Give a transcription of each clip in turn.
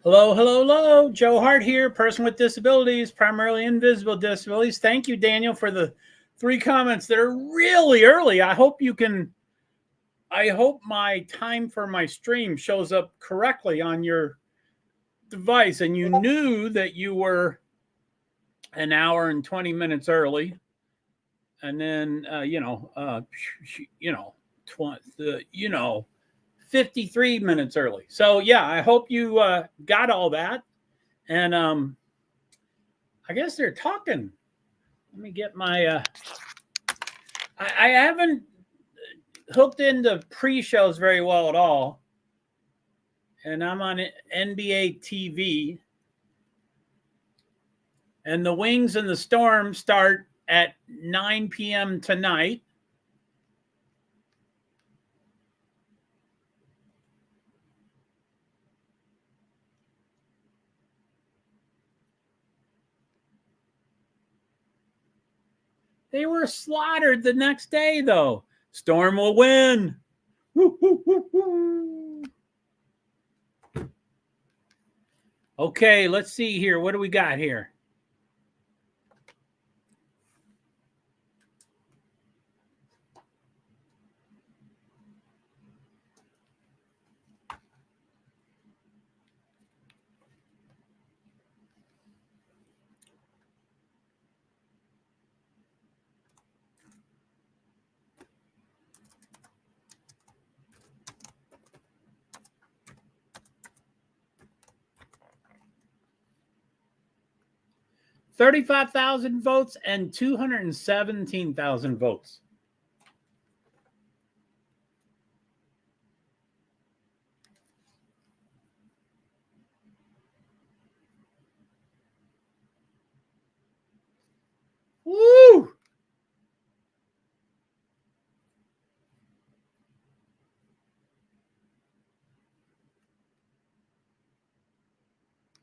Hello, hello, hello. JoeHart here, person with disabilities, primarily invisible disabilities. Thank you, Daniel, for the 3 comments that are really early. I hope my time for my stream shows up correctly on your device and you knew that you were an hour and 20 minutes early. And then, 53 minutes early. So, yeah, I hope you got all that. And I guess they're talking. Let me get my. I haven't hooked into pre-shows very well at all, and I'm on NBA TV. And the Wings and the Storm start at 9 p.m. tonight. They were slaughtered the next day, though. Storm will win. Woo, woo, woo, woo. Okay, let's see here. What do we got here? $35,000 votes and 217,000 votes. Woo!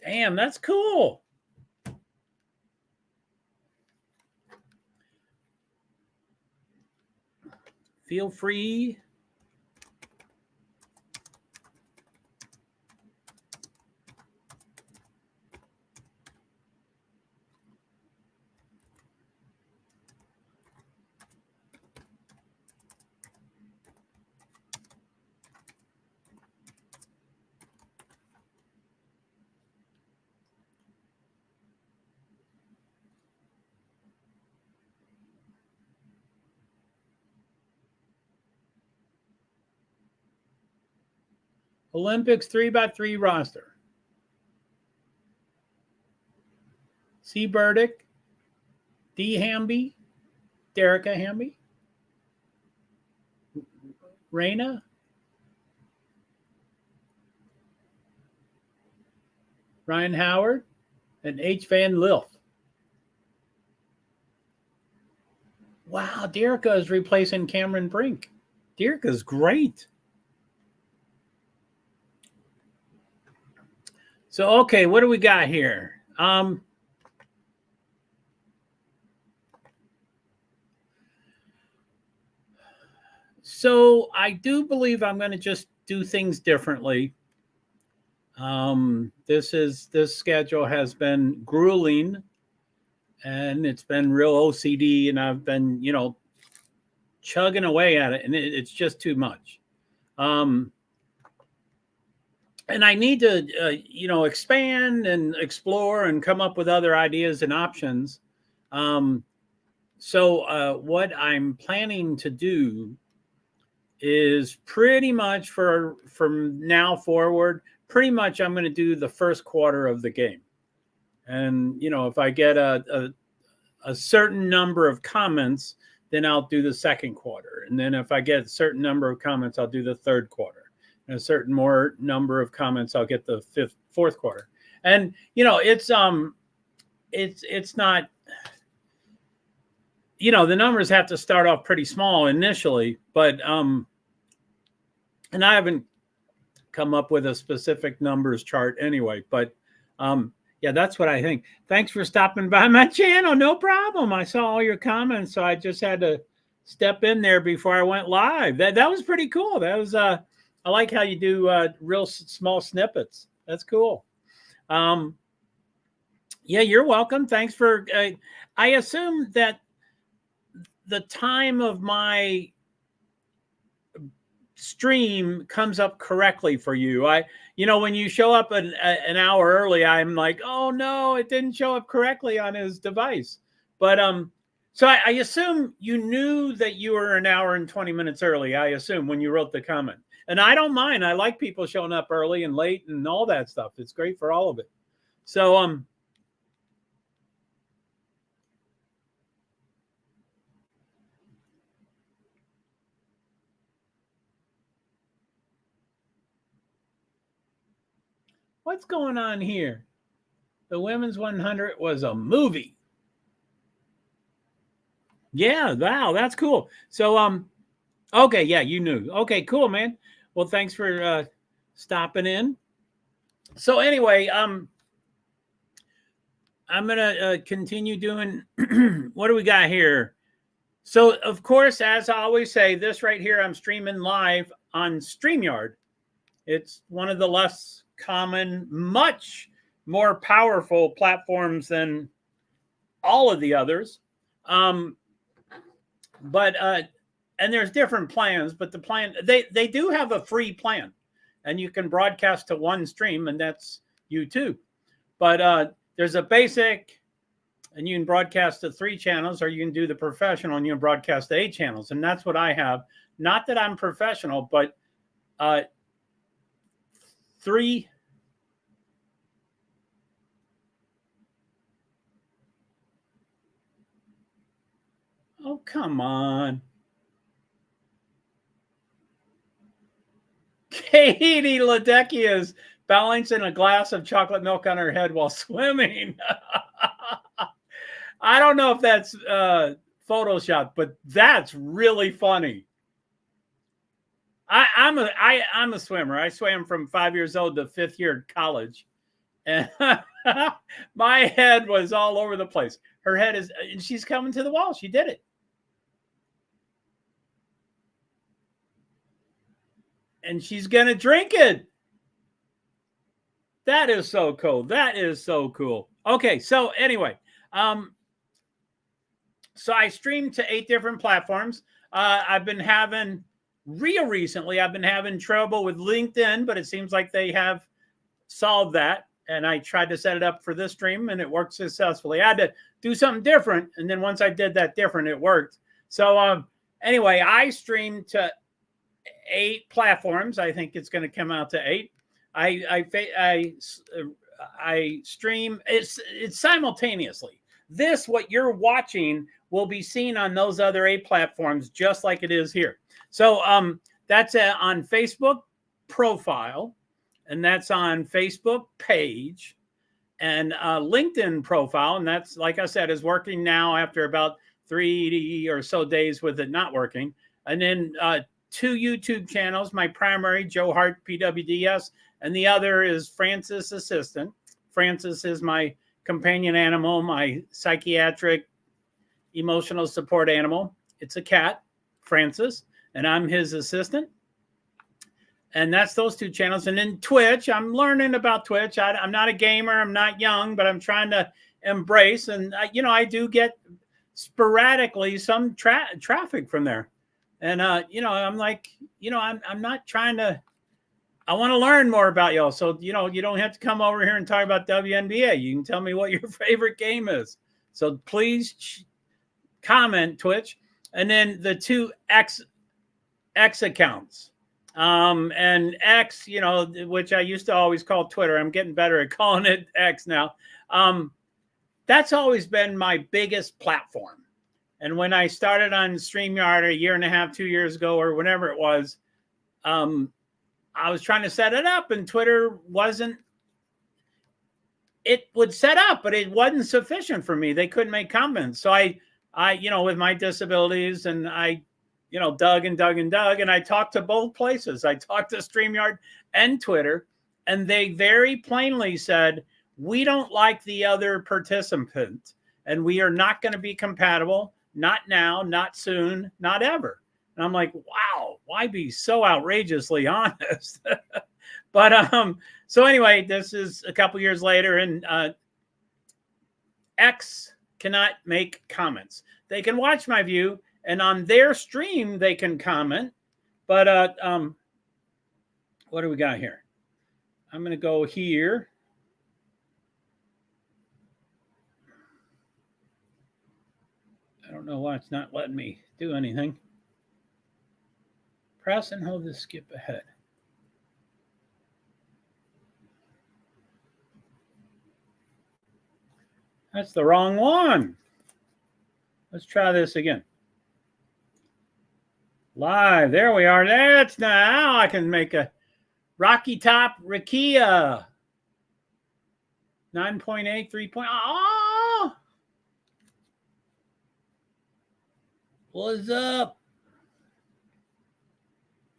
Damn, that's cool. Feel free. Olympics 3x3 roster. C. Burdick, D. Hamby, Derica Hamby, Raina, Ryan Howard, and H. Van Lilf. Wow, Derica is replacing Cameron Brink. Derica's great. So, okay, what do we got here? So I do believe I'm going to just do things differently. This schedule has been grueling, and it's been real OCD, and I've been, chugging away at it, and it's just too much. And I need to, expand and explore and come up with other ideas and options. So what I'm planning to do is pretty much from now forward, pretty much I'm going to do the first quarter of the game. And, if I get a certain number of comments, then I'll do the second quarter. And then if I get a certain number of comments, I'll do the third quarter. And a certain more number of comments, I'll get the fourth quarter. And, it's not, the numbers have to start off pretty small initially, but, and I haven't come up with a specific numbers chart anyway, but, yeah, that's what I think. Thanks for stopping by my channel. No problem. I saw all your comments, so I just had to step in there before I went live. That was pretty cool. That was I like how you do real small snippets. That's cool. Yeah, you're welcome. Thanks for. I assume that the time of my stream comes up correctly for you. When you show up an hour early, I'm like, oh no, it didn't show up correctly on his device. But so I assume you knew that you were an hour and 20 minutes early. I assume when you wrote the comment, and I don't mind. I like people showing up early and late and all that stuff. It's great for all of it. So what's going on here? The Women's 100 was a movie. Yeah, wow, that's cool. So okay, yeah, you knew. Okay, cool, man. Well, thanks for stopping in. So anyway, I'm gonna continue doing. What do we got here? So of course, as I always say, this right here, I'm streaming live on StreamYard. It's one of the less common, much more powerful platforms than all of the others. But and there's different plans, but the plan, they do have a free plan, and you can broadcast to one stream, and that's YouTube. But there's a basic, and you can broadcast to 3 channels, or you can do the professional and you can broadcast to 8 channels, and that's what I have. Not that I'm professional, but 3. Oh, come on. Katie Ledecky is balancing a glass of chocolate milk on her head while swimming. I don't know if that's Photoshop, but that's really funny. I'm a swimmer. I swam from 5 years old to 5th year college, and my head was all over the place. Her head is, and she's coming to the wall. She did it. And she's going to drink it. That is so cool. That is so cool. Okay, so anyway, so I streamed to 8 different platforms. I've been having, recently, I've been having trouble with LinkedIn, but it seems like they have solved that. And I tried to set it up for this stream, and it worked successfully. I had to do something different, and then once I did that different, it worked. So anyway, I streamed to 8 platforms. I think it's going to come out to 8. I stream. It's simultaneously. This, what you're watching, will be seen on those other 8 platforms, just like it is here. So that's on Facebook profile, and that's on Facebook page, and LinkedIn profile, and that's, like I said, is working now after about 3 or so days with it not working. And then 2 YouTube channels, my primary, JoeHart PwD, and the other is Francis Assistant. Francis is my companion animal, my psychiatric emotional support animal. It's a cat, Francis, and I'm his assistant. And that's those 2 channels. And then Twitch, I'm learning about Twitch. I'm not a gamer. I'm not young, but I'm trying to embrace. And, I do get sporadically some traffic from there. And, I'm like, I'm not trying to, I want to learn more about y'all. So, you don't have to come over here and talk about WNBA. You can tell me what your favorite game is. So please comment, Twitch. And then the 2 X accounts. And X, which I used to always call Twitter. I'm getting better at calling it X now. That's always been my biggest platform. And when I started on StreamYard a year and a half, 2 years ago, or whenever it was, I was trying to set it up, and Twitter wasn't. It would set up, but it wasn't sufficient for me. They couldn't make comments. So I, with my disabilities, and I, dug and dug and dug, and I talked to both places. I talked to StreamYard and Twitter, and they very plainly said, we don't like the other participant, and we are not going to be compatible. Not now, not soon, not ever. And I'm like, wow, why be so outrageously honest? But so anyway, this is a couple years later, and X cannot make comments. They can watch my view, and on their stream they can comment. But what do we got here? I'm going to go here. I don't know why it's not letting me do anything. Press and hold to skip ahead. That's the wrong one. Let's try this again. Live. There we are. That's now I can make a Rocky Top Rakia. 9.8, 3 point. Oh! What's up?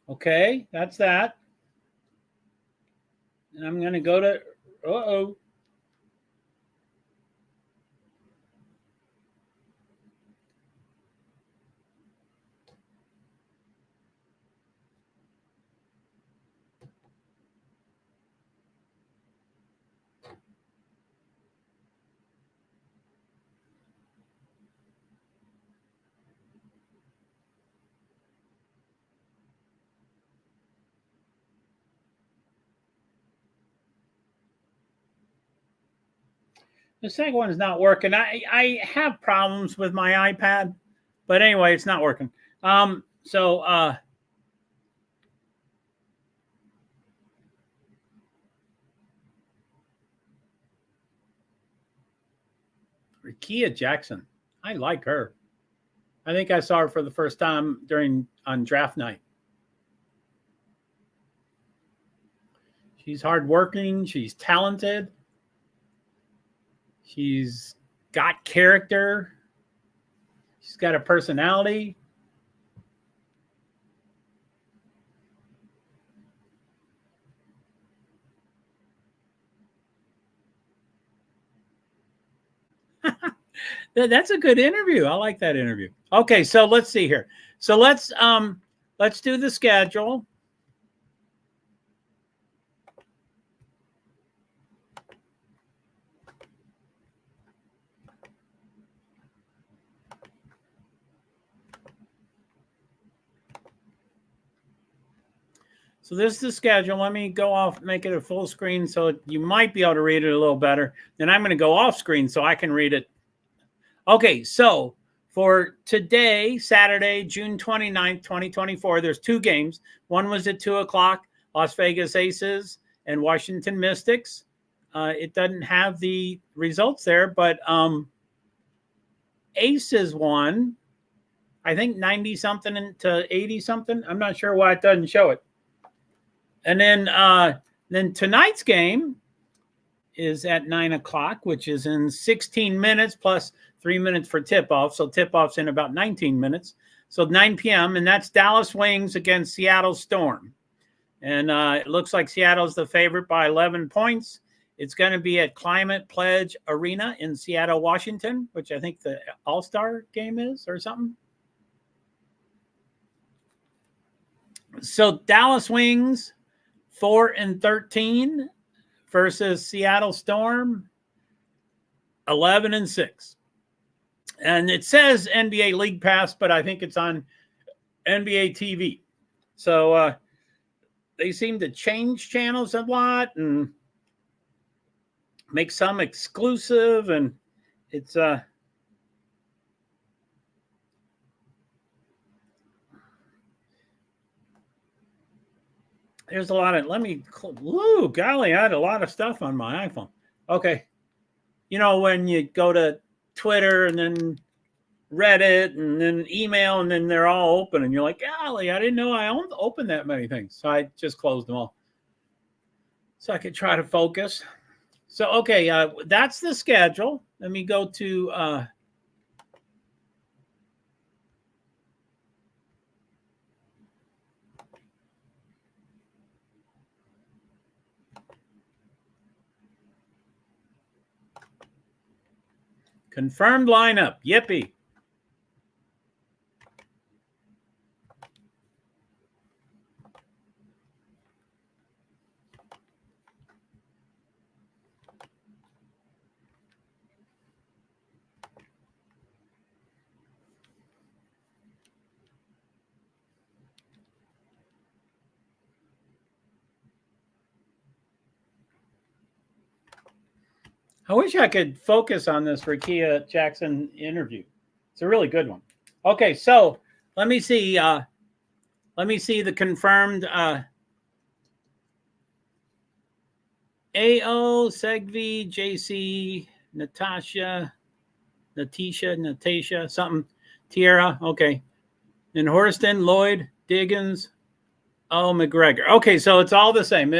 Okay, that's that. And I'm going to go to, uh-oh. The second one is not working. I have problems with my iPad, but anyway, it's not working. Rakia Jackson. I like her. I think I saw her for the first time on draft night. She's hardworking. She's talented. She's got character. She's got a personality. That's a good interview. I like that interview. Okay, so let's see here. So let's do the schedule. So this is the schedule. Let me go off, make it a full screen so you might be able to read it a little better. Then I'm going to go off screen so I can read it. Okay, so for today, Saturday, June 29th, 2024, there's two games. One was at 2 o'clock, Las Vegas Aces and Washington Mystics. It doesn't have the results there, but Aces won, I think 90-something to 80-something. I'm not sure why it doesn't show it. And then tonight's game is at 9 o'clock, which is in 16 minutes plus 3 minutes for tip-off. So tip-off's in about 19 minutes. So 9 p.m., and that's Dallas Wings against Seattle Storm. And it looks like Seattle's the favorite by 11 points. It's going to be at Climate Pledge Arena in Seattle, Washington, which I think the All-Star game is or something. So Dallas Wings, 4-13 versus Seattle Storm, 11-6. And it says NBA League Pass, but I think it's on NBA TV. So they seem to change channels a lot and make some exclusive, and it's there's a lot of, woo, golly, I had a lot of stuff on my iPhone. Okay. You know, when you go to Twitter and then Reddit and then email and then they're all open and you're like, golly, I didn't know I opened that many things. So I just closed them all so I could try to focus. So, okay, that's the schedule. Let me go to confirmed lineup. Yippee. I wish I could focus on this Rakia Jackson interview. It's a really good one. Okay, so let me see. Let me see the confirmed AO, Segvi, JC, Natasha, something. Tierra, okay. And Horston, Lloyd, Diggins, McGregor. Okay, so it's all the same.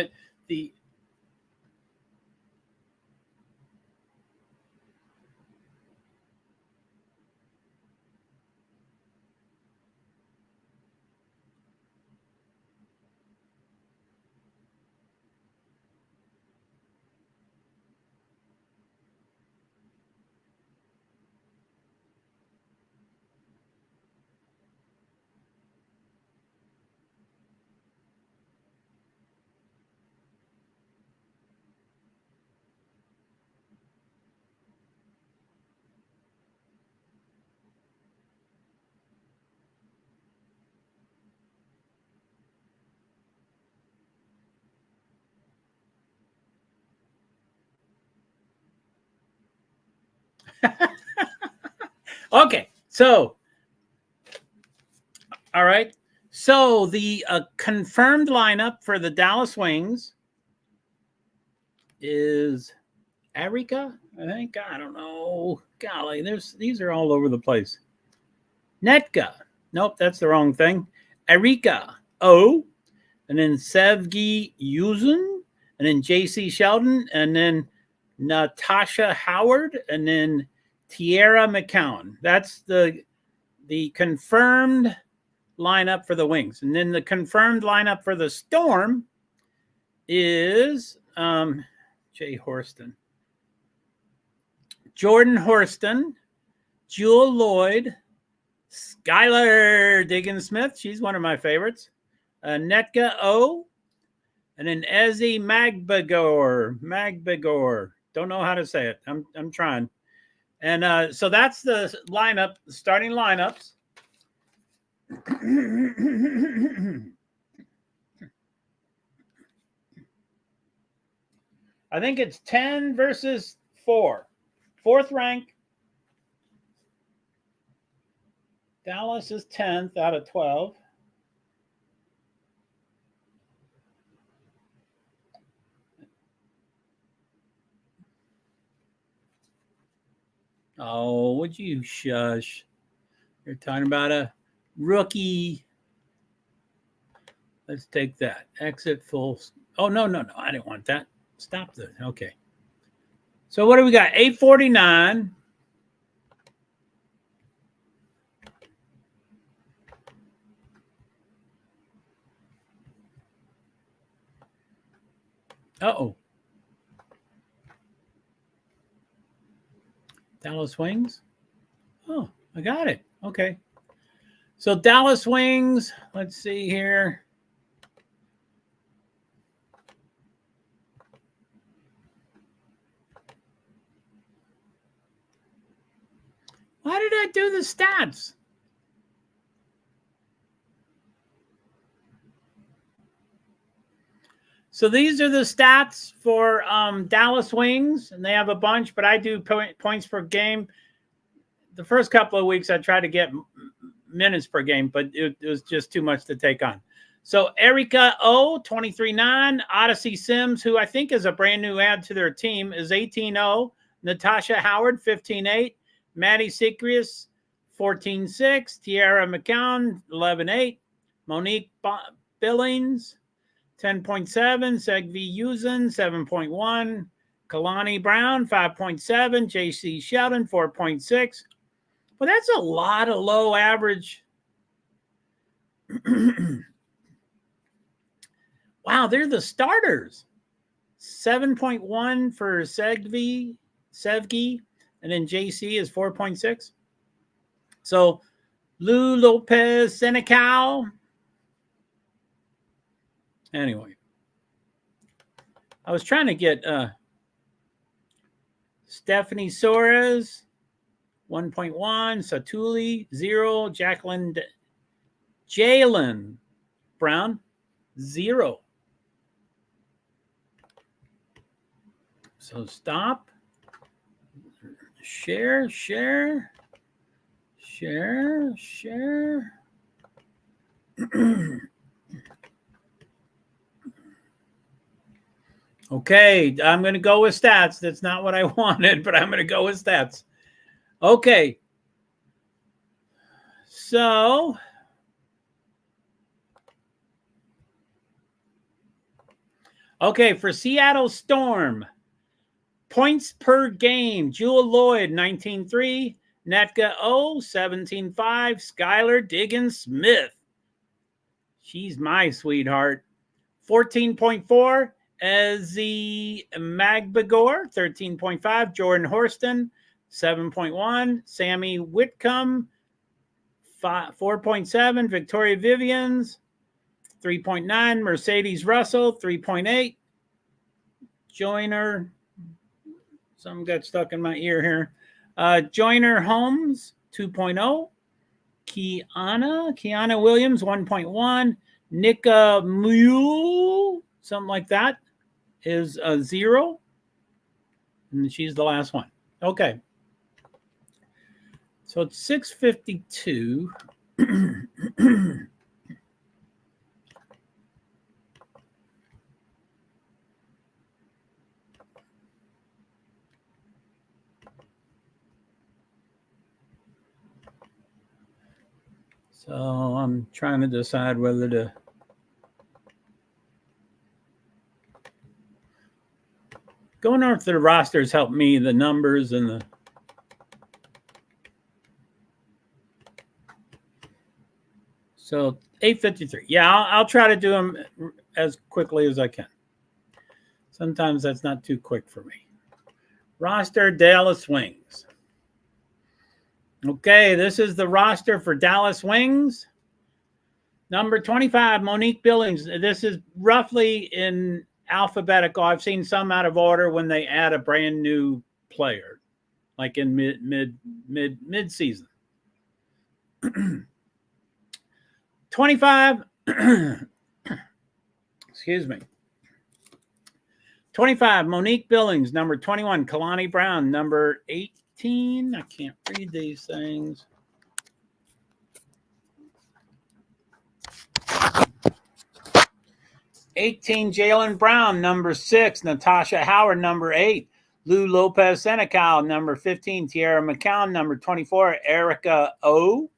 Okay, so, all right. So the confirmed lineup for the Dallas Wings is Erica, I think. I don't know. Golly, these are all over the place. Netka. Nope, that's the wrong thing. Erika O. And then Sevgi Yuzun. And then JC Sheldon. And then Natasha Howard. And then Tierra McCown. That's the confirmed lineup for the Wings. And then the confirmed lineup for the Storm is Jay Horston. Jordan Horston, Jewel Lloyd, Skylar Diggins-Smith. She's one of my favorites. Netka O. And then Ezzy Magbegor. Don't know how to say it. I'm trying. And so that's the lineup, the starting lineups. I think it's 10 versus 4. Fourth rank. Dallas is 10th out of 12. Oh, would you shush? You're talking about a rookie. Let's take that. Exit full. Oh, no. I didn't want that. Stop this. Okay. So what do we got? 849. Uh-oh. Dallas Wings. Oh, I got it. Okay. So Dallas Wings, let's see here. Why did I do the stats? So these are the stats for Dallas Wings, and they have a bunch, but I do points per game. The first couple of weeks, I tried to get minutes per game, but it was just too much to take on. So Erica O, 23-9. Odyssey Sims, who I think is a brand new add to their team, is 18-0. Natasha Howard, 15-8. Maddie Sicrius, 14-6. Tierra McCown, 11-8. Monique Billings, 10.7. Segvi Yuzin, 7.1. Kalani Brown, 5.7. JC Sheldon, 4.6. Well, that's a lot of low average. Wow, they're the starters. 7.1 for Sevgi, and then JC is 4.6. So Lou Lopez Senecal. Anyway, I was trying to get Stephanie Soares, 1.1, Satuli, 0, Jalen Brown, 0. So stop. Share. Okay, I'm going to go with stats. That's not what I wanted, but I'm going to go with stats. Okay. So, okay, for Seattle Storm, points per game, Jewel Lloyd, 19.3, Netka O, 17.5, Skylar Diggins-Smith. She's my sweetheart. 14.4, Ezzy Magbagor, 13.5, Jordan Horston, 7.1, Sammy Whitcomb, 4.7, Victoria Vivians, 3.9, Mercedes Russell, 3.8, Joyner, something got stuck in my ear here. Joyner Holmes, 2.0, Kiana Williams, 1.1, Nika Mule, something like that, is a 0. And she's the last one. Okay. So it's 6:52. So I'm trying to decide whether to going over to the rosters helped me, the numbers and the so 8:53. Yeah, I'll try to do them as quickly as I can. Sometimes that's not too quick for me. Roster Dallas Wings. Okay, this is the roster for Dallas Wings. Number 25, Monique Billings. This is roughly in alphabetical. I've seen some out of order when they add a brand new player, like in mid season. 25. Excuse me. 25, Monique Billings. Number 21, Kalani Brown. Number 18, I can't read these things. Jalen Brown, number 6, Natasha Howard, number 8, Lou Lopez Senecal, number 15, Tierra McCown, number 24, Erica O,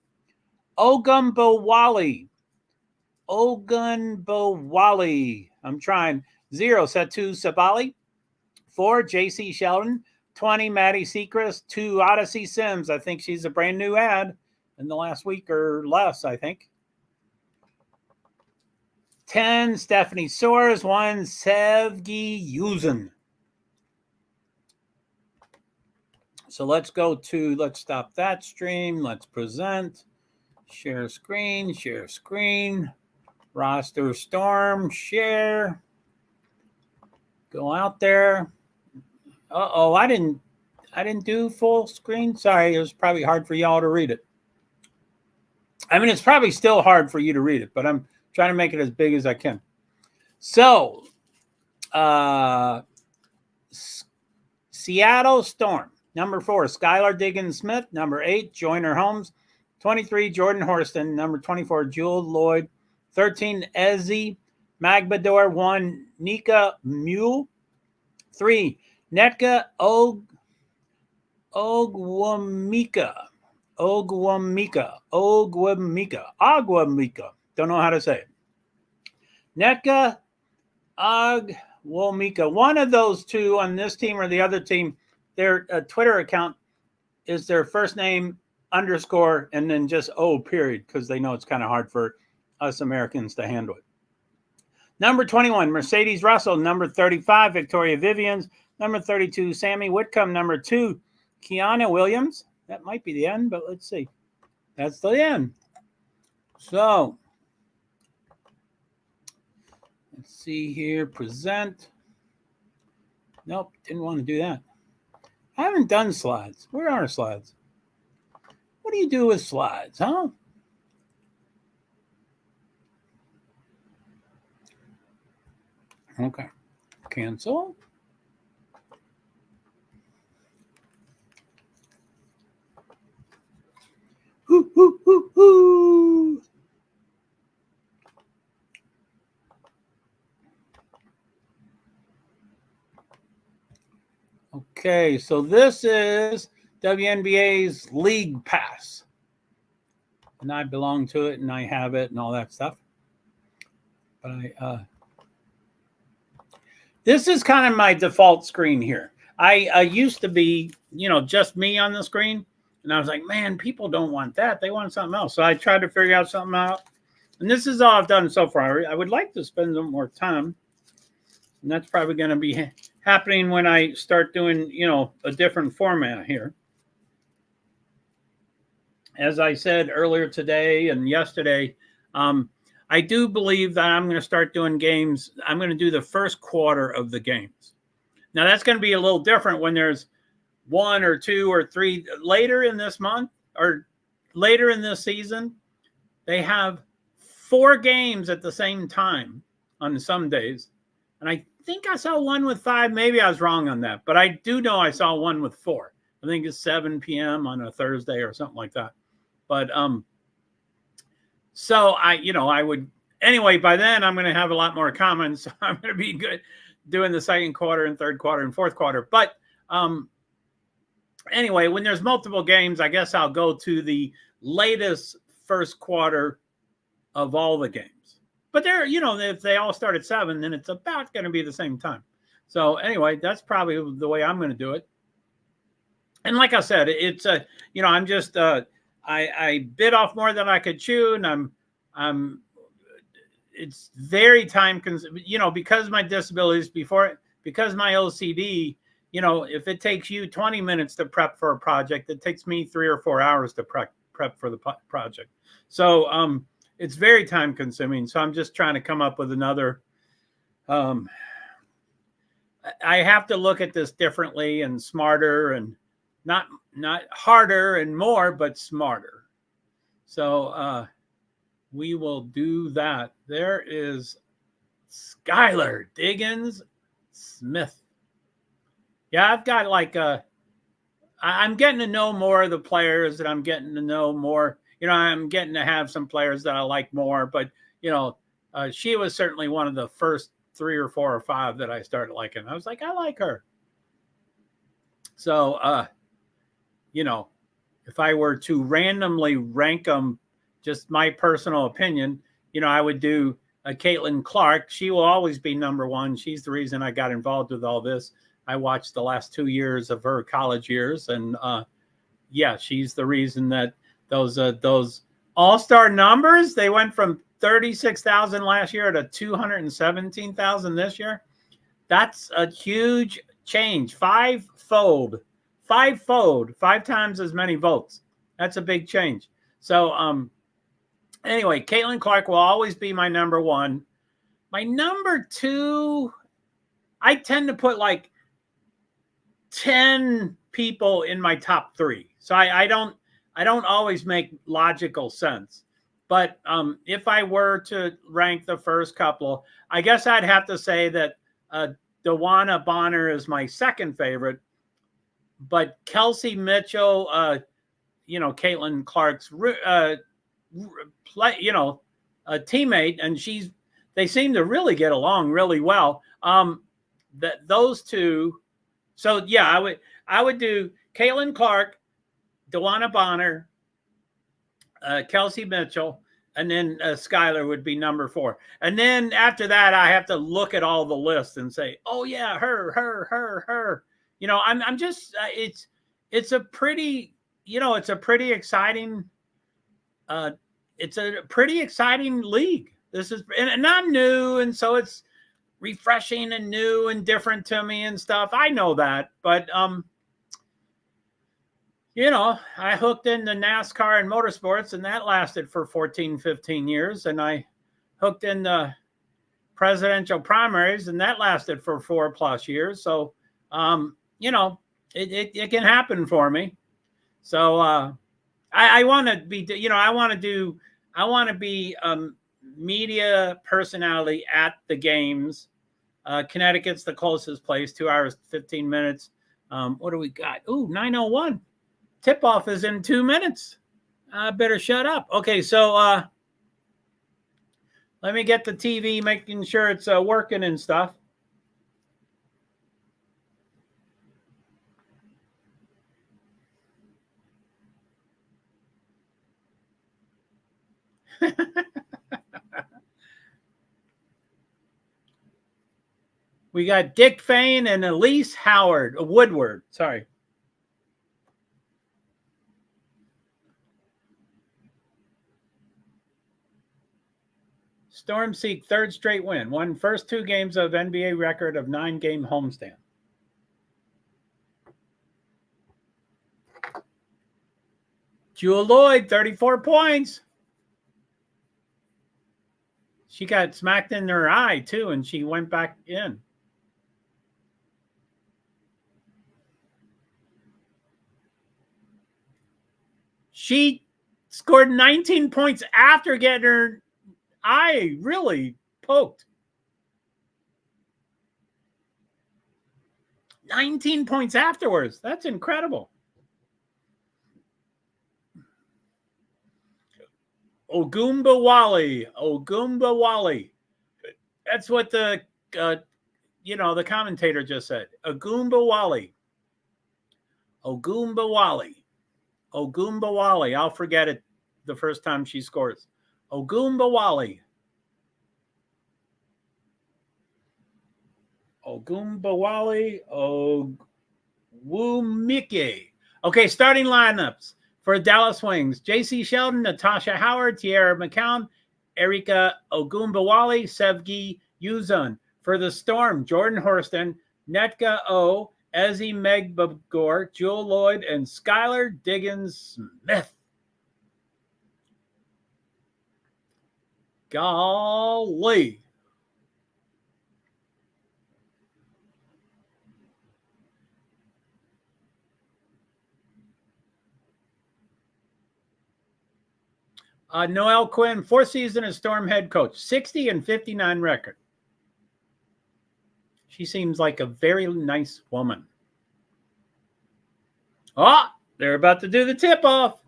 Ogunbowale, I'm trying, 0, Satu Sabali, 4, JC Sheldon, 20, Maddie Sechrist, 2, Odyssey Sims. I think she's a brand new ad in the last week or less, I think. 10, Stephanie Soares. 1, Sevgi Yuzen. So let's stop that stream. Let's present. Share screen. Roster Storm. Share. Go out there. Uh-oh, I didn't do full screen. Sorry, it was probably hard for y'all to read it. I mean, it's probably still hard for you to read it, but I'm trying to make it as big as I can. So, Seattle Storm. Number 4, Skylar Diggins-Smith. Number 8, Joyner Holmes. 23, Jordan Horston. Number 24, Jewel Lloyd. 13, Ezzy Magbador. 1, Nika Mule. 3, Netka Ogwamika. Don't know how to say it. Netka Ogwamika. One of those two on this team or the other team, their Twitter account is their first name _ and then just O period, because they know it's kind of hard for us Americans to handle it. Number 21, Mercedes Russell. Number 35, Victoria Vivians. Number 32, Sammy Whitcomb. Number 2, Kiana Williams. That might be the end, but let's see. That's the end. So, let's see here. Present. Nope, didn't want to do that. I haven't done slides. Where are slides? What do you do with slides, huh? Okay. Cancel. Woo! Okay, so this is WNBA's League Pass. And I belong to it, and I have it, and all that stuff. But this is kind of my default screen here. I used to be, just me on the screen, and I was like, man, people don't want that. They want something else. So I tried to figure out something out, and this is all I've done so far. I would like to spend some more time, and that's probably going to be happening when I start doing, a different format here. As I said earlier today and yesterday, I do believe that I'm going to start doing games. I'm going to do the first quarter of the games. Now, that's going to be a little different when there's 1 or 2 or 3 later in this month or later in this season. They have 4 games at the same time on some days. And I think I saw one with 5. Maybe I was wrong on that. But I do know I saw one with 4. I think it's 7 p.m. on a Thursday or something like that. But so I would, anyway, by then I'm going to have a lot more comments. So I'm going to be good doing the second quarter and third quarter and fourth quarter. But anyway, when there's multiple games, I guess I'll go to the latest first quarter of all the games. But they're, if they all start at 7, then it's about going to be the same time. So anyway, that's probably the way I'm going to do it. And like I said, it's I'm just I bit off more than I could chew, and it's very time consuming, because my disabilities because my OCD, if it takes you 20 minutes to prep for a project, it takes me 3 or 4 hours to prep for the project. So it's very time consuming. So I'm just trying to come up with another, I have to look at this differently and smarter, and not harder and more, but smarter. So we will do that. There is Skylar Diggins Smith. Yeah, I've got I'm getting to know more of the players, and I'm getting to know more. I'm getting to have some players that I like more, but she was certainly one of the first 3 or 4 or 5 that I started liking. I was like, I like her. So if I were to randomly rank them, just my personal opinion, I would do Caitlin Clark. She will always be number 1. She's the reason I got involved with all this. I watched the last 2 years of her college years, and she's the reason that those all-star numbers, they went from 36,000 last year to 217,000 this year. That's a huge change. 5-fold, 5 times as many votes. That's a big change. So anyway, Caitlin Clark will always be my number 1. My number 2, I tend to put 10 people in my top 3. So I don't always make logical sense. But if I were to rank the first couple, I guess I'd have to say that DeWanna Bonner is my second favorite. But Kelsey Mitchell, Caitlin Clark's, teammate, and they seem to really get along really well. Those two. So yeah, I would do Caitlin Clark, DeWanna Bonner, Kelsey Mitchell, and then Skylar would be number 4. And then after that, I have to look at all the lists and say, oh yeah, her. I'm just, it's a pretty exciting, it's a pretty exciting league. This is, and I'm new, and so it's refreshing and new and different to me and stuff. I know that, but I hooked into NASCAR and motorsports, and that lasted for 14, 15 years. And I hooked into presidential primaries, and that lasted for 4+ years. So, it can happen for me. So I want to be, I want to be media personality at the games. Connecticut's the closest place, 2 hours, 15 minutes. What do we got? Ooh, 9:01. Tip-off is in 2 minutes. I better shut up. Okay, so let me get the TV, making sure it's working and stuff. We got Dick Fain and Elise Woodward. Sorry. Storm seek third straight win. Won first 2 games of NBA record of 9-game homestand. Jewel Lloyd, 34 points. She got smacked in her eye, too, and she went back in. She scored 19 points after getting her eye really poked. 19 points afterwards. That's incredible. Ogoombawale. That's what the the commentator just said. Ogoombawale. I'll forget it the first time she scores. Ogoombawale. Ogwumike. Okay, starting lineups for Dallas Wings. J.C. Sheldon, Natasha Howard, Tierra McCown, Erika Ogoombawale, Sevgi Uzun. For the Storm, Jordan Horston, Netka O, Ezzy Megbagor, Jewel Lloyd, and Skylar Diggins-Smith. Golly. Noelle Quinn, 4th season as Storm head coach, 60-59 record. She seems like a very nice woman. Oh, they're about to do the tip-off.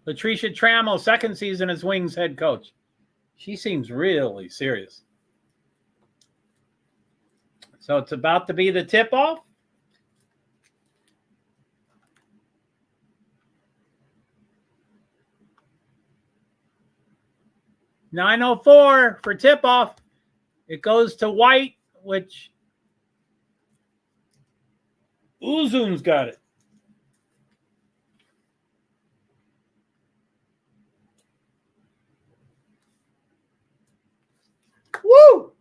Latricia Trammell, 2nd season as Wings head coach. She seems really serious. So it's about to be the tip-off. $9.04 for tip-off. It goes to White, which Uzun's got it. Woo!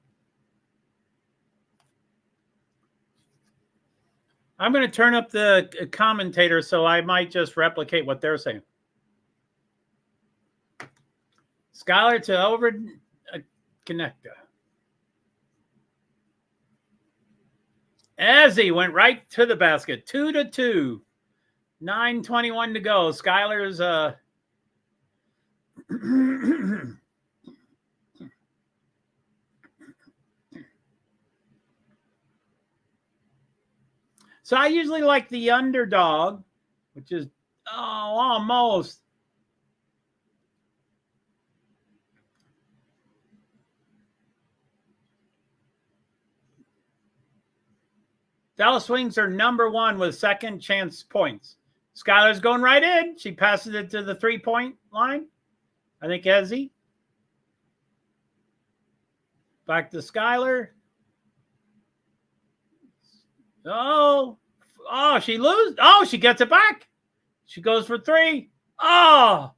I'm going to turn up the commentator, so I might just replicate what they're saying. Skylar to over Connecta. Ezzy went right to the basket. 2-2. 9:21 to go. Skylar's So I usually like the underdog, which is almost. Dallas Wings are number 1 with second chance points. Skylar's going right in. She passes it to the 3-point line. I think Ezzy. Back to Skylar. Oh, she loses. Oh, she gets it back. She goes for 3. Oh.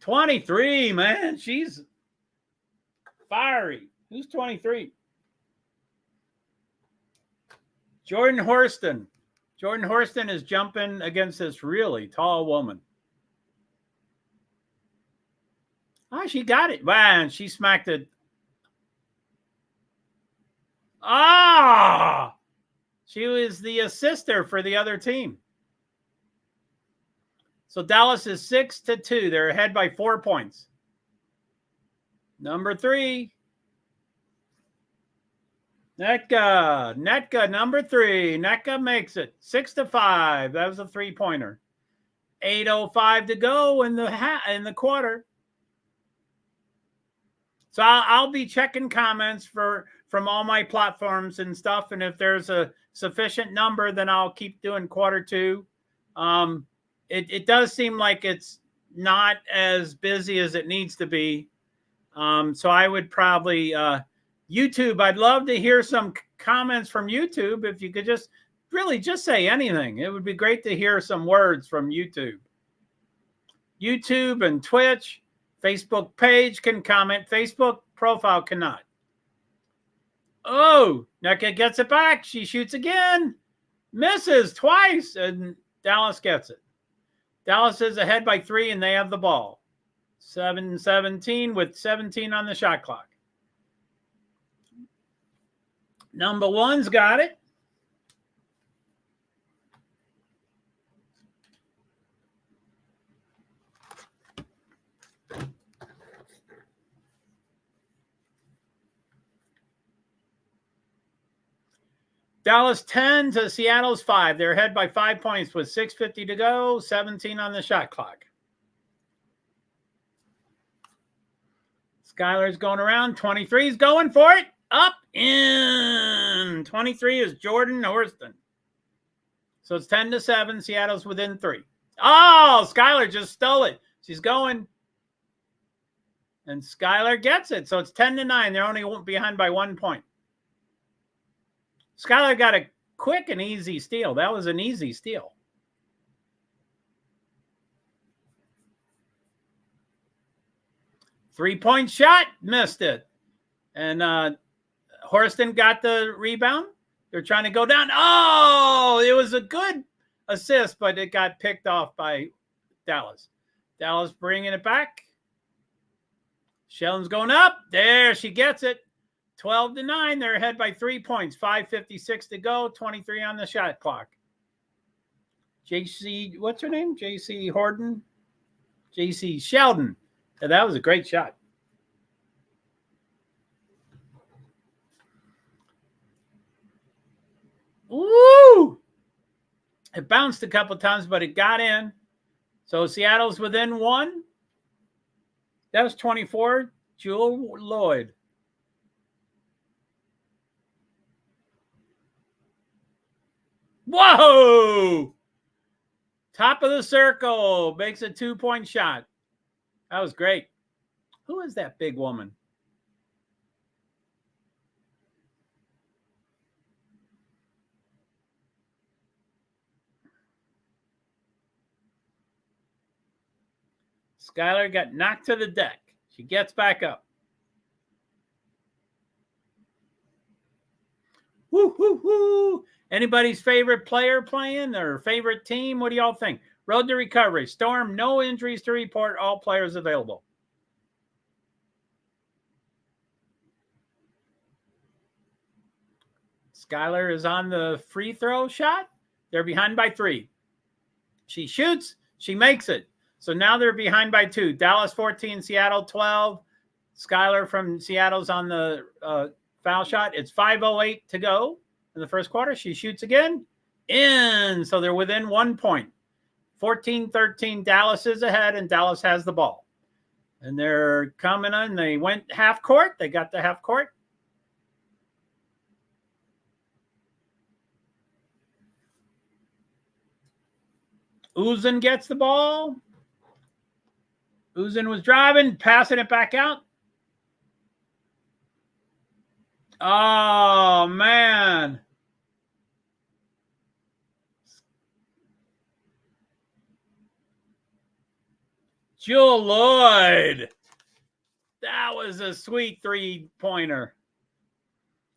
$23, man. She's fiery. Who's 23? Jordan Horston. Jordan Horston is jumping against this really tall woman. Oh, she got it. Man, she smacked it. Ah! She was the assister for the other team. So Dallas is 6-2. They're ahead by 4 points. Number 3. Netka, number 3. Netka makes it 6-5. That was a 3-pointer. 8:05 to go in the quarter. So I'll be checking comments from all my platforms and stuff, and if there's a sufficient number, then I'll keep doing quarter 2. It does seem like it's not as busy as it needs to be. So I would probably YouTube. I'd love to hear some comments from YouTube. If you could just say anything, it would be great to hear some words from YouTube. YouTube and Twitch. Facebook page can comment. Facebook profile cannot. Oh, Neka gets it back. She shoots again. Misses twice, and Dallas gets it. Dallas is ahead by 3, and they have the ball. 7-17 with 17 on the shot clock. Number 1's got it. Dallas 10 to Seattle's 5. They're ahead by 5 points with 6:50 to go, 17 on the shot clock. Skylar's going around. 23's going for it. Up, in. 23 is Jordan Horston. So it's 10-7. Seattle's within 3. Oh, Skylar just stole it. She's going. And Skylar gets it. So it's 10-9. They're only behind by 1 point. Skylar got a quick and easy steal. That was an easy steal. Three-point shot, missed it. And Horston got the rebound. They're trying to go down. Oh, it was a good assist, but it got picked off by Dallas. Dallas bringing it back. Sheldon's going up. There, she gets it. 12-9. They're ahead by 3 points. 5:56 to go. 23 on the shot clock. JC, what's her name? JC Horton? JC Sheldon. Yeah, that was a great shot. Woo! It bounced a couple times, but it got in. So Seattle's within 1. That was 24. Jewel Lloyd. Whoa! Top of the circle. Makes a 2-point shot. That was great. Who is that big woman? Skylar got knocked to the deck. She gets back up. Woo, woo, woo. Anybody's favorite player playing or favorite team? What do y'all think? Road to recovery. Storm, no injuries to report. All players available. Skylar is on the free throw shot. They're behind by 3. She shoots. She makes it. So now they're behind by 2. Dallas 14, Seattle 12. Skylar from Seattle's on the foul shot. It's 5:08 to go in the first quarter. She shoots again. In. So they're within 1 point. 14-13. Dallas is ahead, and Dallas has the ball. And they're coming in. They went half court. They got the half court. Uzan gets the ball. Uzan was driving, passing it back out. Oh, man. Jewel Lloyd. That was a sweet 3-pointer.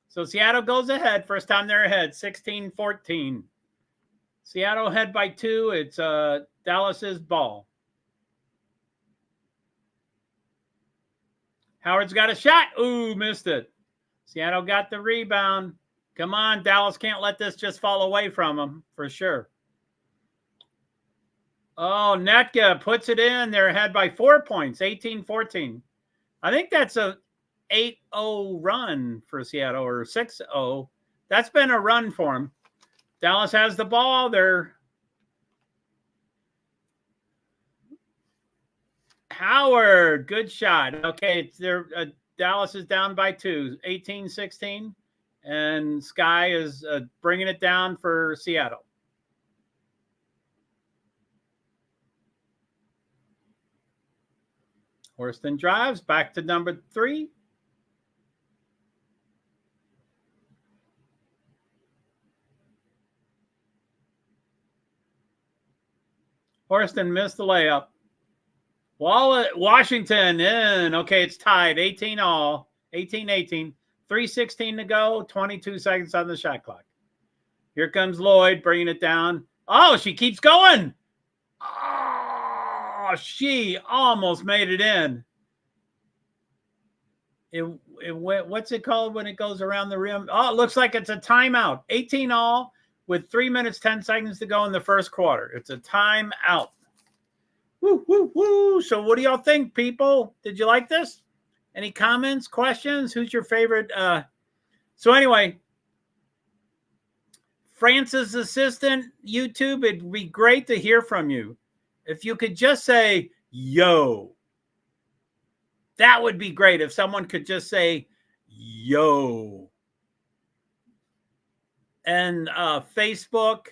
So Seattle goes ahead. First time they're ahead, 16-14. Seattle ahead by 2. It's Dallas's ball. Howard's got a shot. Ooh, missed it. Seattle got the rebound. Come on, Dallas can't let this just fall away from them, for sure. Oh, Netka puts it in. They're ahead by 4 points, 18-14. I think that's a 8-0 run for Seattle, or 6-0. That's been a run for them. Dallas has the ball. They're Howard, good shot. Okay, Dallas is down by 2, 18-16, and Sky is bringing it down for Seattle. Horston drives back to number 3. Horston missed the layup. Washington in. Okay, it's tied. 18-all. 18-18. 3:16 to go. 22 seconds on the shot clock. Here comes Lloyd bringing it down. Oh, she keeps going. Oh, she almost made it in. It went, what's it called when it goes around the rim? Oh, it looks like it's a timeout. 18-all with 3 minutes, 10 seconds to go in the first quarter. It's a timeout. Woo, woo, woo. So what do y'all think, people? Did you like this? Any comments, questions? Who's your favorite? So anyway, Francis Assistant, YouTube, it'd be great to hear from you. If you could just say, yo. That would be great if someone could just say, yo. And Facebook.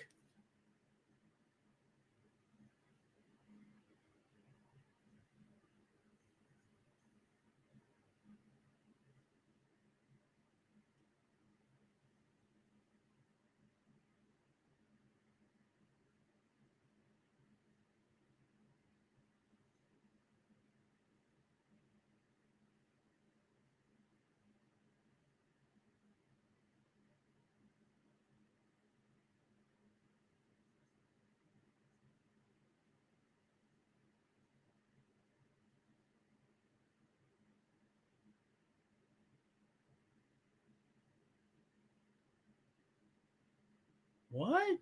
What?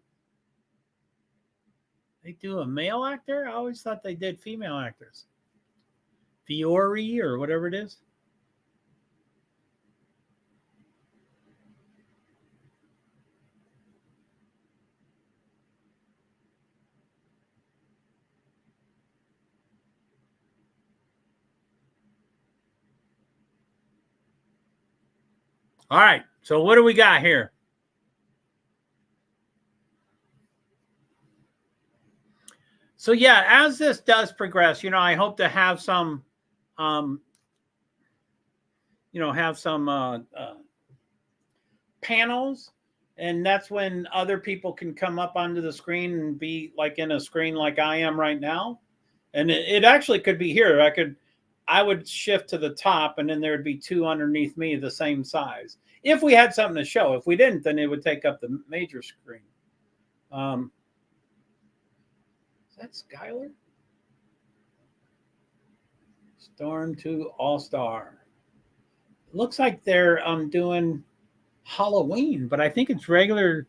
They do a male actor? I always thought they did female actors. Fiore or whatever it is. All right. So what do we got here? So yeah, as this does progress, I hope to have some, panels, and that's when other people can come up onto the screen and be like in a screen like I am right now. And it actually could be here. I would shift to the top, and then there would be 2 underneath me the same size. If we had something to show. If we didn't, then it would take up the major screen. Is that Skylar? Storm to All-Star. Looks like they're doing Halloween, but I think it's regular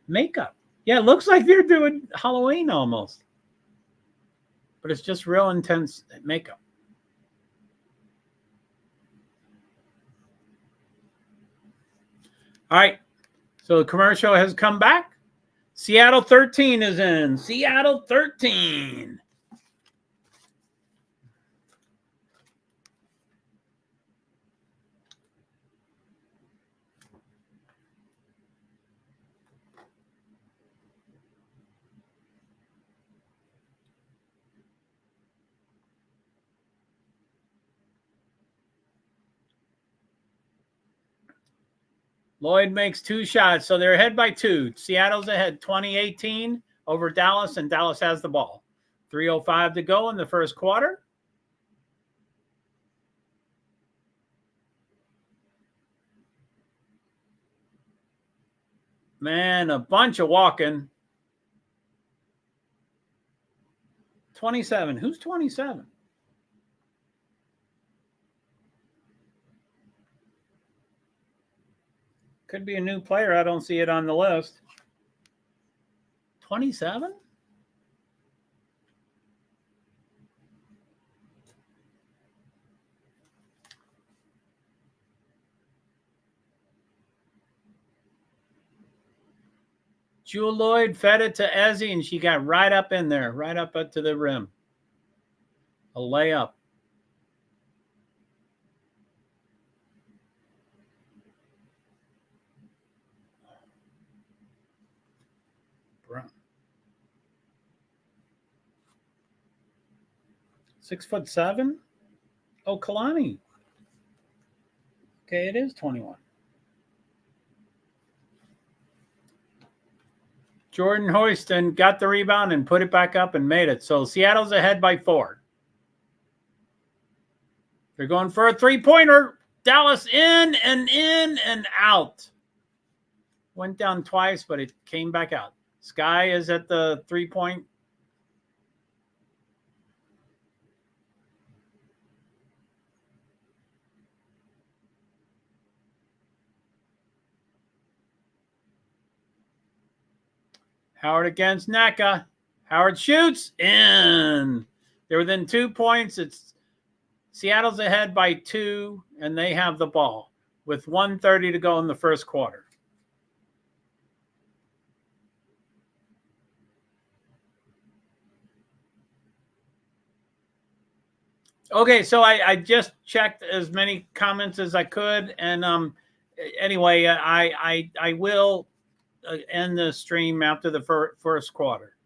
makeup. Yeah, it looks like they're doing Halloween almost. But it's just real intense makeup. All right. So the commercial has come back. Seattle 13 is in. Seattle 13. Lloyd makes 2 shots, so they're ahead by 2. Seattle's ahead 20-18 over Dallas, and Dallas has the ball. 3:05 to go in the first quarter. Man, a bunch of walking. 27. Who's 27? Could be a new player. I don't see it on the list. 27? Jewel Lloyd fed it to Ezzy, and she got right up in there, right up to the rim. A layup. Brown. 6'7"? Oh, Kalani. Okay, it is 21. Jordan Houston got the rebound and put it back up and made it. So Seattle's ahead by 4. They're going for a three-pointer. Dallas in and out. Went down twice, but it came back out. Sky is at the three-point. Howard against Naka. Howard shoots in. They're within 2 points. It's Seattle's ahead by 2, and they have the ball with 1:30 to go in the first quarter. Okay, so I just checked as many comments as I could, and anyway, I will end the stream after the first quarter.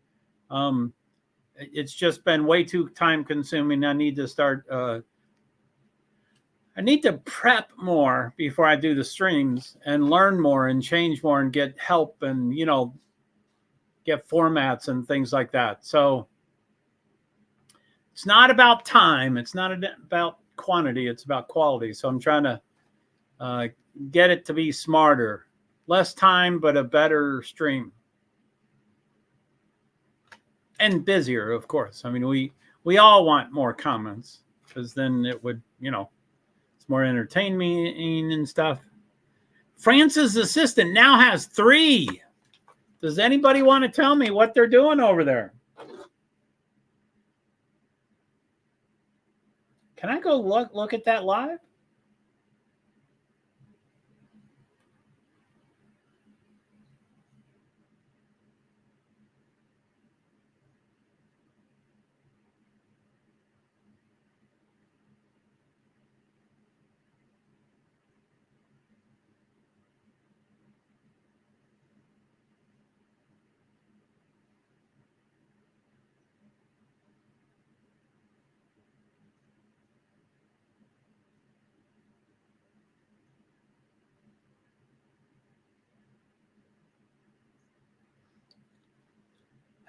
It's just been way too time consuming. I need to start. I need to prep more before I do the streams and learn more and change more and get help and get formats and things like that. So it's not about time. It's not about quantity. It's about quality. So I'm trying to get it to be smarter. Less time, but a better stream. And busier, of course. I mean, we all want more comments because then it would, it's more entertaining and stuff. France's assistant now has 3. Does anybody want to tell me what they're doing over there? Can I go look at that live?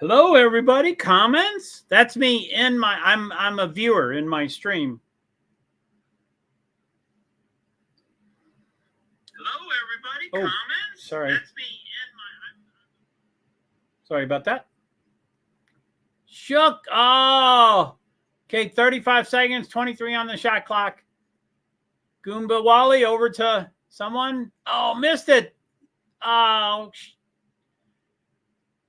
Hello, everybody. Comments? That's me in my. I'm a viewer in my stream. Hello, everybody. Comments? Sorry. That's me in my. Sorry about that. Shook. Oh. Okay, 35 seconds, 23 on the shot clock. Goomba Wally over to someone. Oh, missed it. Oh.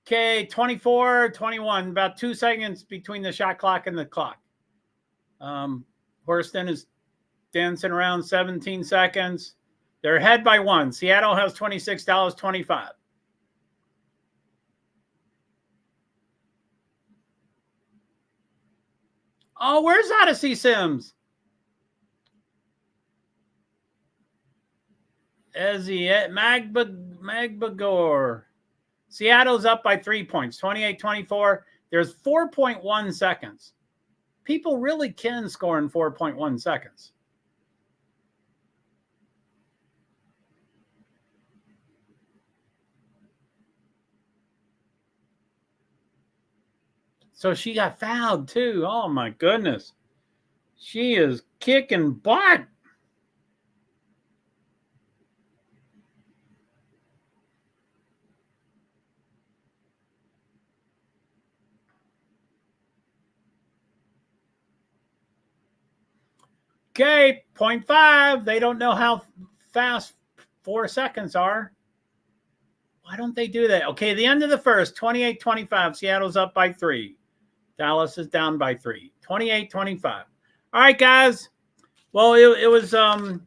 Okay, 24, 21, about 2 seconds between the shot clock and the clock. Horston is dancing around 17 seconds. They're ahead by 1. Seattle has $26.25. Oh, where's Odyssey Sims? Ezzy Magbagor. Seattle's up by 3 points, 28-24. There's 4.1 seconds. People really can score in 4.1 seconds. So she got fouled too. Oh my goodness. She is kicking butt. Okay, 0.5. They don't know how fast 4 seconds are. Why don't they do that? Okay, the end of the first, 28-25. Seattle's up by 3. Dallas is down by 3. 28-25. All right, guys. Well, it was I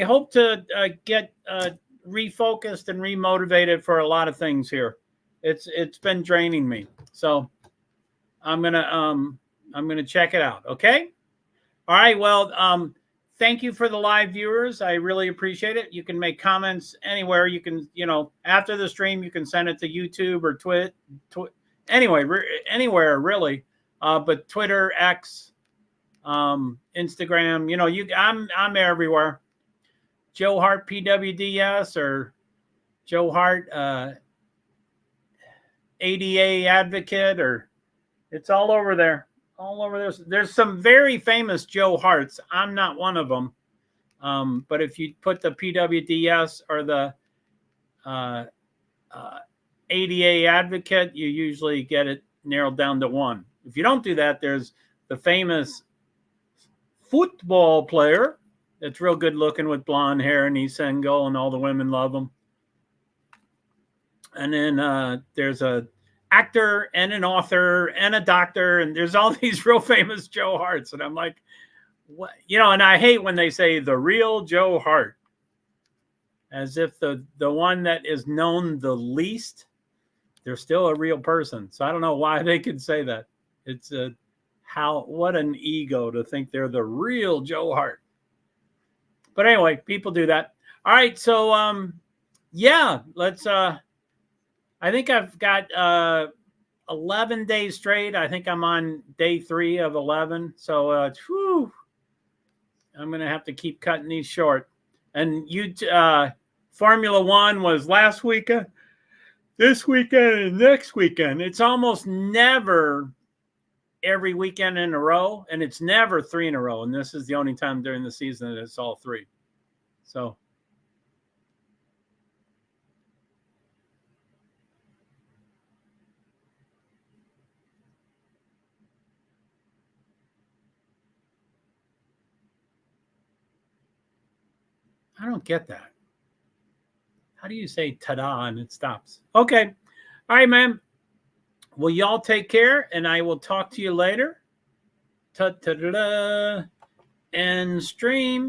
hope to get refocused and remotivated for a lot of things here. It's been draining me. So I'm gonna check it out. Okay. All right. Well, thank you for the live viewers. I really appreciate it. You can make comments anywhere. You can, after the stream, you can send it to YouTube or anywhere really. But Twitter, X, Instagram, I'm everywhere. JoeHart PwD, yes, or JoeHart ADA advocate, or it's all over there. All over there. There's some very famous JoeHarts. I'm not one of them. But if you put the PwDs or the ADA advocate, you usually get it narrowed down to one. If you don't do that, there's the famous football player that's real good looking with blonde hair, and he's single and all the women love him. And then there's a actor and an author and a doctor, and there's all these real famous JoeHarts. And I'm like, what? And I hate when they say the real JoeHart, as if the one that is known the least, they're still a real person. So I don't know why they could say that. It's what an ego to think they're the real JoeHart. But anyway, people do that. All right, so yeah, let's I think I've got 11 days straight. I think I'm on day 3 of 11. So I'm going to have to keep cutting these short. And Formula One was last weekend, this weekend, and next weekend. It's almost never every weekend in a row, and it's never 3 in a row. And this is the only time during the season that it's all 3. So I don't get that. How do you say ta-da and it stops? Okay. All right, man. Well, y'all take care, and I will talk to you later. Ta-ta-da-da. And stream.